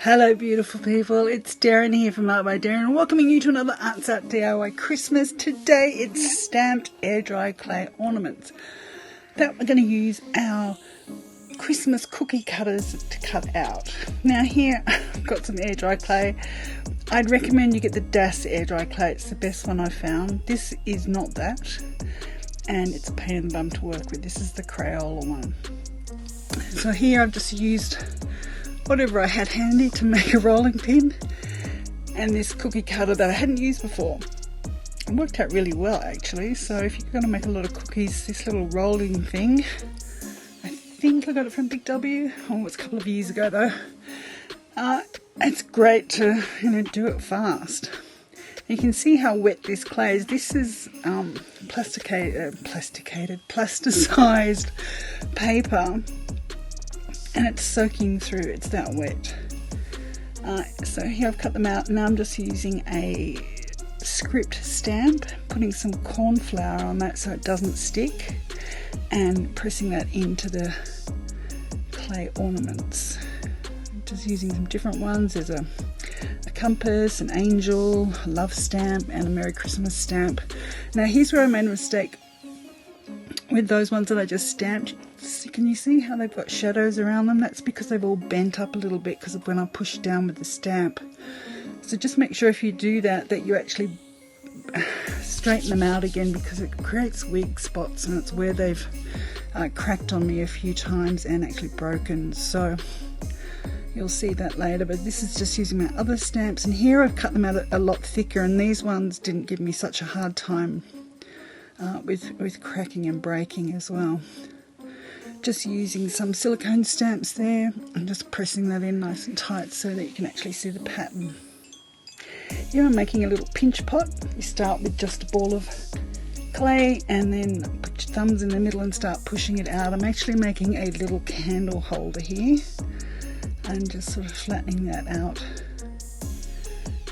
Hello beautiful people, it's Derryn here from Art by Derryn, welcoming you to another ArtStart DIY Christmas. Today it's stamped air dry clay ornaments that we're going to use our Christmas cookie cutters to cut out. Now here I've got some air dry clay. I'd recommend you get the Das air dry clay, it's the best one I've found. This is not that, and it's a pain in the bum to work with. This is the Crayola one. So here I've just used whatever I had handy to make a rolling pin, and this cookie cutter that I hadn't used before. It worked out really well actually. So if you're going to make a lot of cookies, this little rolling thing, I think I got it from Big W. Oh, it's a couple of years ago though. It's great to do it fast. You can see how wet this clay is. This is plasticized paper, and it's soaking through, it's that wet. So here I've cut them out. Now I'm just using a script stamp, putting some corn flour on that so it doesn't stick, and pressing that into the clay ornaments. I'm just using some different ones. There's a compass, an angel, a love stamp, and a Merry Christmas stamp. Now here's where I made a mistake with those ones that I just stamped. Can you see how they've got shadows around them? That's because they've all bent up a little bit because of when I pushed down with the stamp. So just make sure if you do that, that you actually straighten them out again, because it creates weak spots, and it's where they've cracked on me a few times and actually broken. So you'll see that later, but this is just using my other stamps, and here I've cut them out a lot thicker, and these ones didn't give me such a hard time with cracking and breaking as well. Just using some silicone stamps there and just pressing that in nice and tight so that you can actually see the pattern. Here I'm making a little pinch pot. You start with just a ball of clay and then put your thumbs in the middle and start pushing it out. I'm actually making a little candle holder here and just sort of flattening that out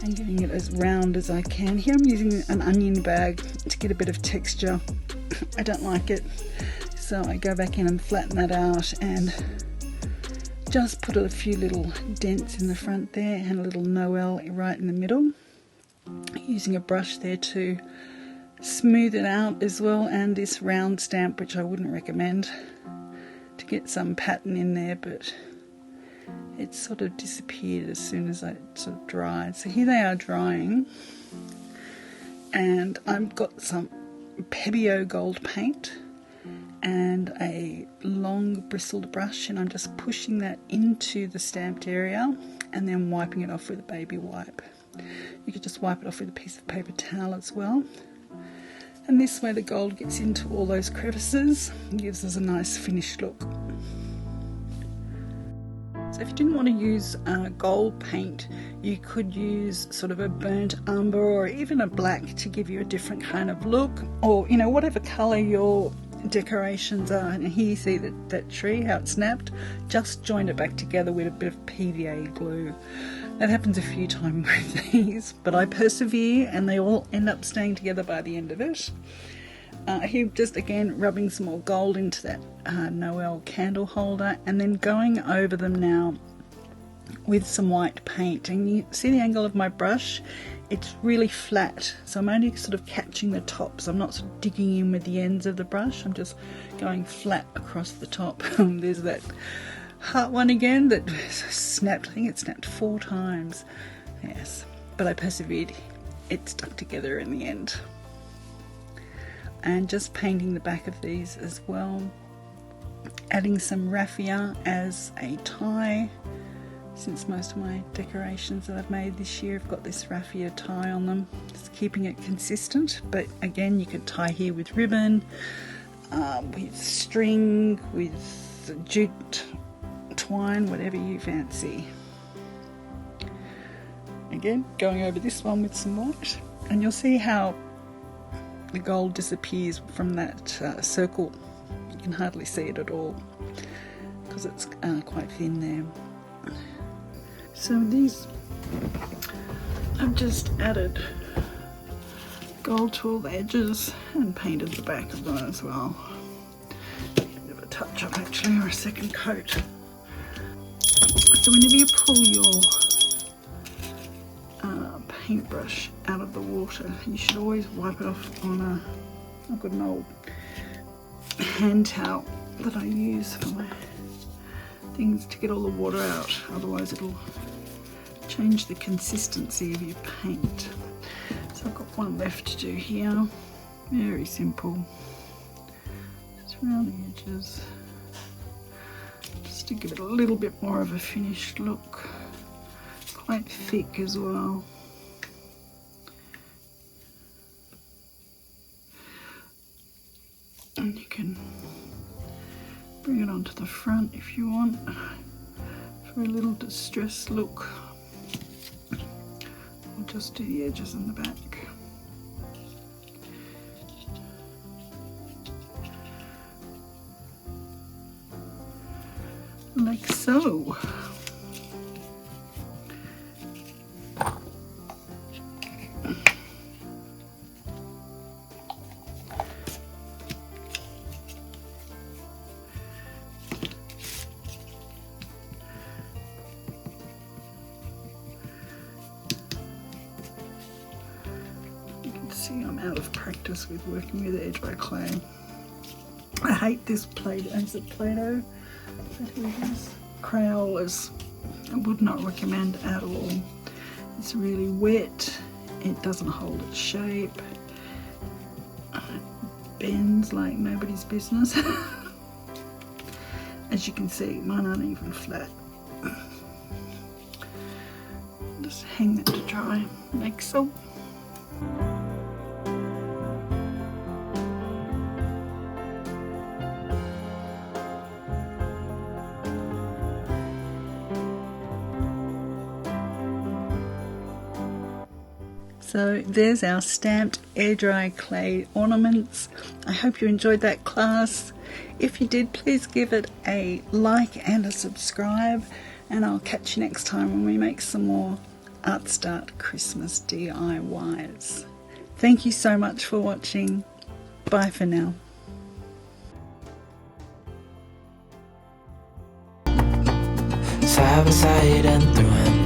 and getting it as round as I can. Here I'm using an onion bag to get a bit of texture. I don't like it, so I go back in and flatten that out and just put a few little dents in the front there and a little Noel right in the middle. Using a brush there to smooth it out as well, and this round stamp, which I wouldn't recommend, to get some pattern in there, but it sort of disappeared as soon as it sort of dried. So here they are drying, and I've got some Pebeo gold paint and a long bristled brush, and I'm just pushing that into the stamped area and then wiping it off with a baby wipe. You could just wipe it off with a piece of paper towel as well. And this way the gold gets into all those crevices and gives us a nice finished look. So if you didn't want to use gold paint, you could use sort of a burnt umber or even a black to give you a different kind of look, or whatever colour your decorations are. And here you see that tree, how it snapped. Just join it back together with a bit of PVA glue. That happens a few times with these, but I persevere and they all end up staying together by the end of it. Here just again rubbing some more gold into that Noel candle holder, and then going over them now with some white paint. And you see the angle of my brush, it's really flat, so I'm only sort of catching the tops. I'm not sort of digging in with the ends of the brush, I'm just going flat across the top. There's that heart one again that snapped. I think it snapped 4 times. Yes, but I persevered. It stuck together in the end. And just painting the back of these as well. Adding some raffia as a tie, since most of my decorations that I've made this year have got this raffia tie on them. Just keeping it consistent, but again you could tie here with ribbon, with string, with jute twine, whatever you fancy. Again, going over this one with some white, and you'll see how the gold disappears from that circle. You can hardly see it at all because it's quite thin there. So these, I've just added gold to all the edges and painted the back of them as well. A bit of a touch up actually, or a second coat. So whenever you pull your paintbrush out of the water, you should always wipe it off on I've got an old hand towel that I use for my things to get all the water out, otherwise it'll change the consistency of your paint. So I've got one left to do here, very simple, just around the edges, just to give it a little bit more of a finished look, quite thick as well. And you can bring it onto the front if you want for a little distressed look. I'll just do the edges and the back. Like so. See, I'm out of practice with working with air dry clay. I hate this Play-Doh. Is it Play-Doh? Crayolas. I would not recommend at all. It's really wet. It doesn't hold its shape. It bends like nobody's business. As you can see, mine aren't even flat. Just hang that to dry, like so. So there's our stamped air dry clay ornaments. I hope you enjoyed that class. If you did, please give it a like and a subscribe, and I'll catch you next time when we make some more ArtStart Christmas DIYs. Thank you so much for watching. Bye for now. Side by side and through